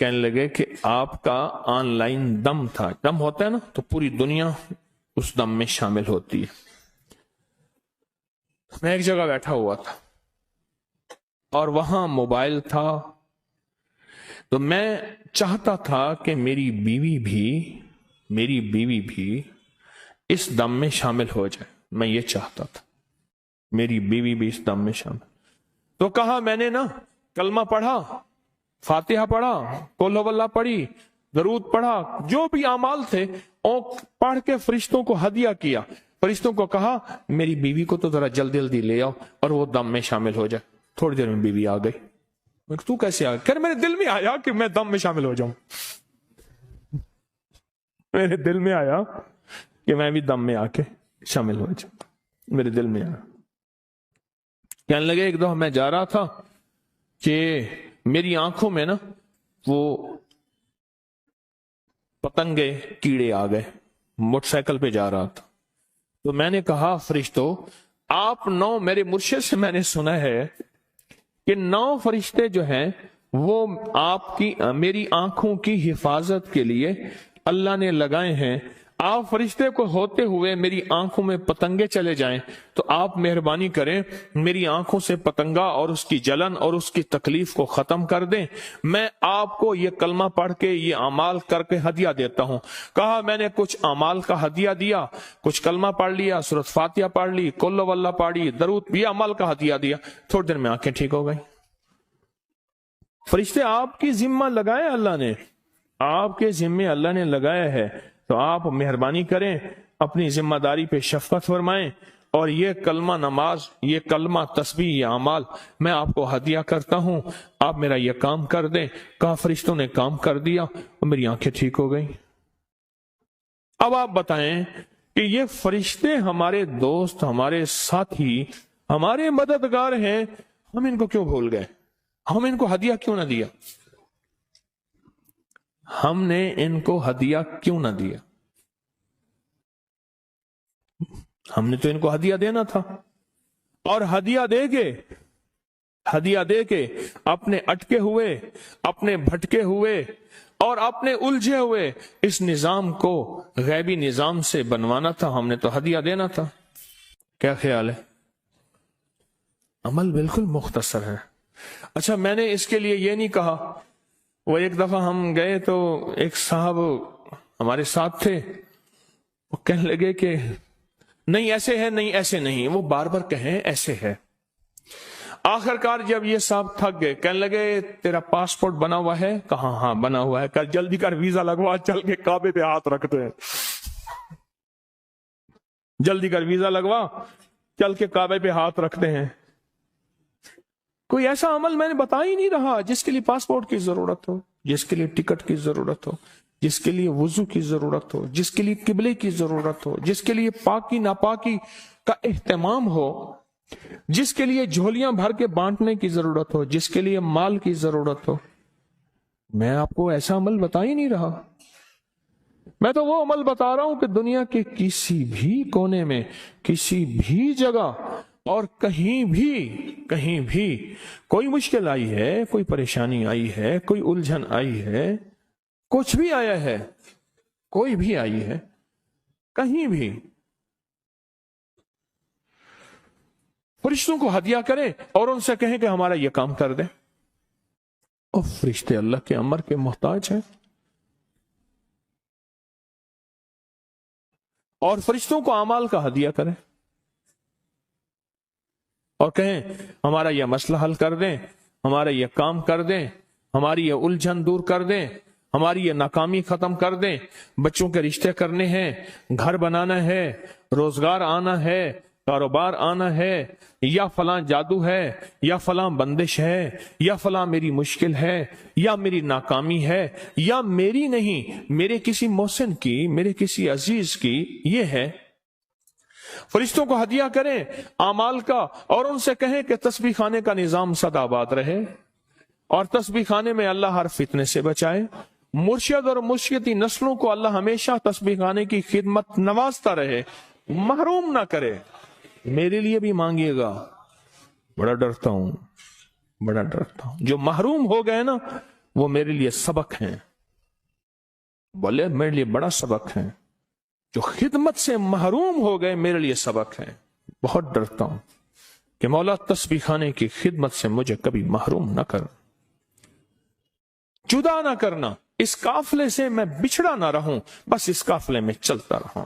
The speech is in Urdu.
کہنے لگے کہ آپ کا آن لائن دم تھا. دم ہوتا ہے نا تو پوری دنیا اس دم میں شامل ہوتی ہے. میں ایک جگہ بیٹھا ہوا تھا اور وہاں موبائل تھا، تو میں چاہتا تھا کہ میری بیوی بھی اس دم میں شامل ہو جائے. میں یہ چاہتا تھا میری بیوی بھی اس دم میں شامل. تو کہا میں نے نا کلمہ پڑھا، فاتحہ پڑھا، قل ہو اللہ پڑھی، درود پڑھا، جو بھی اعمال تھے پڑھ کے فرشتوں کو ہدیہ کیا. فرشتوں کو کہا میری بیوی کو تو ذرا جلدی جلدی لے آؤ اور وہ دم میں شامل ہو جائے. تھوڑی دیر میں بیوی آ گئی. تو کیسے آ گئی؟ کہ میرے دل میں آیا کہ میں دم میں شامل ہو جاؤں. میرے دل میں آیا کہ میں بھی دم میں آ کے شامل ہو جاؤں. میرے دل میں آیا. کہنے لگے ایک دفعہ میں جا رہا تھا کہ میری آنکھوں میں نا وہ پتنگے کیڑے آ گئے. موٹر سائیکل پہ جا رہا تھا تو میں نے کہا فرشتوں آپ 9، میرے مرشد سے میں نے سنا ہے کہ 9 فرشتے جو ہیں وہ آپ کی میری آنکھوں کی حفاظت کے لیے اللہ نے لگائے ہیں. آپ فرشتے کو ہوتے ہوئے میری آنکھوں میں پتنگے چلے جائیں تو آپ مہربانی کریں میری آنکھوں سے پتنگا اور اس کی جلن اور اس کی تکلیف کو ختم کر دیں. میں آپ کو یہ کلمہ پڑھ کے یہ اعمال کر کے ہدیہ دیتا ہوں. کہا میں نے کچھ اعمال کا ہدیہ دیا، کچھ کلمہ پڑھ لیا، سورۃ فاتحہ پڑھ لی، قل ہو اللہ پڑھی، درود، یہ عمل کا ہدیہ دیا. تھوڑی دیر میں آنکھیں ٹھیک ہو گئی. فرشتے آپ کی ذمہ لگائے اللہ نے، آپ کے ذمے اللہ نے لگایا ہے، تو آپ مہربانی کریں اپنی ذمہ داری پہ شفقت فرمائیں اور یہ کلمہ نماز، یہ کلمہ تسبیح، یہ اعمال میں آپ کو ہدیہ کرتا ہوں، آپ میرا یہ کام کر دیں. کہا فرشتوں نے کام کر دیا اور میری آنکھیں ٹھیک ہو گئی. اب آپ بتائیں کہ یہ فرشتے ہمارے دوست، ہمارے ساتھی، ہمارے مددگار ہیں، ہم ان کو کیوں بھول گئے؟ ہم ان کو ہدیہ کیوں نہ دیا؟ ہم نے ان کو ہدیہ کیوں نہ دیا؟ ہم نے تو ان کو ہدیہ دینا تھا. اور ہدیہ دے کے اپنے اٹکے ہوئے، اپنے بھٹکے ہوئے اور اپنے الجھے ہوئے اس نظام کو غیبی نظام سے بنوانا تھا. ہم نے تو ہدیہ دینا تھا. کیا خیال ہے؟ عمل بالکل مختصر ہے. اچھا میں نے اس کے لیے یہ نہیں کہا. وہ ایک دفعہ ہم گئے تو ایک صاحب ہمارے ساتھ تھے، وہ کہنے لگے کہ نہیں ایسے ہے، نہیں ایسے نہیں. وہ بار بار کہیں ایسے ہے. آخر کار جب یہ صاحب تھک گئے، کہنے لگے تیرا پاسپورٹ بنا ہوا ہے؟ کہاں ہاں بنا ہوا ہے. کہ جلدی کر ویزا لگوا، چل کے کعبے پہ ہاتھ رکھتے ہیں. جلدی کر ویزا لگوا، چل کے کعبے پہ ہاتھ رکھتے ہیں. کوئی ایسا عمل میں نے بتا ہی نہیں رہا جس کے لیے پاسپورٹ کی ضرورت ہو، جس کے لیے ٹکٹ کی ضرورت ہو، جس کے لیے وضو کی ضرورت ہو، جس کے لیے قبلے کی ضرورت ہو، جس کے لیے پاکی ناپاکی کا اہتمام ہو، جس کے لیے جھولیاں بھر کے بانٹنے کی ضرورت ہو، جس کے لیے مال کی ضرورت ہو. میں آپ کو ایسا عمل بتا ہی نہیں رہا. میں تو وہ عمل بتا رہا ہوں کہ دنیا کے کسی بھی کونے میں، کسی بھی جگہ اور کہیں بھی کوئی مشکل آئی ہے، کوئی پریشانی آئی ہے، کوئی الجھن آئی ہے، کچھ بھی آیا ہے، کوئی بھی آئی ہے، کہیں بھی فرشتوں کو ہدیہ کریں اور ان سے کہیں کہ ہمارا یہ کام کر دیں. اور فرشتے اللہ کے امر کے محتاج ہیں. اور فرشتوں کو اعمال کا ہدیہ کریں اور کہیں ہمارا یہ مسئلہ حل کر دیں، ہمارا یہ کام کر دیں، ہماری یہ الجھن دور کر دیں، ہماری یہ ناکامی ختم کر دیں. بچوں کے رشتے کرنے ہیں، گھر بنانا ہے، روزگار آنا ہے، کاروبار آنا ہے، یا فلاں جادو ہے، یا فلاں بندش ہے، یا فلاں میری مشکل ہے، یا میری ناکامی ہے، یا میری نہیں، میرے کسی محسن کی، میرے کسی عزیز کی یہ ہے. فرشتوں کو ہدیہ کریں اعمال کا اور ان سے کہیں کہ تسبیح خانے کا نظام سدا آباد رہے اور تسبیح خانے میں اللہ ہر فتنے سے بچائے. مرشد اور مرشدی نسلوں کو اللہ ہمیشہ تسبیح خانے کی خدمت نوازتا رہے، محروم نہ کرے. میرے لیے بھی مانگیے گا، بڑا ڈرتا ہوں. جو محروم ہو گئے نا وہ میرے لیے سبق ہیں. بولے میرے لیے بڑا سبق ہے. جو خدمت سے محروم ہو گئے میرے لیے سبق ہے. بہت ڈرتا ہوں کہ مولا تسبیح خانے کی خدمت سے مجھے کبھی محروم نہ کر، جدا نہ کرنا. اس قافلے سے میں بچھڑا نہ رہوں، بس اس قافلے میں چلتا رہوں.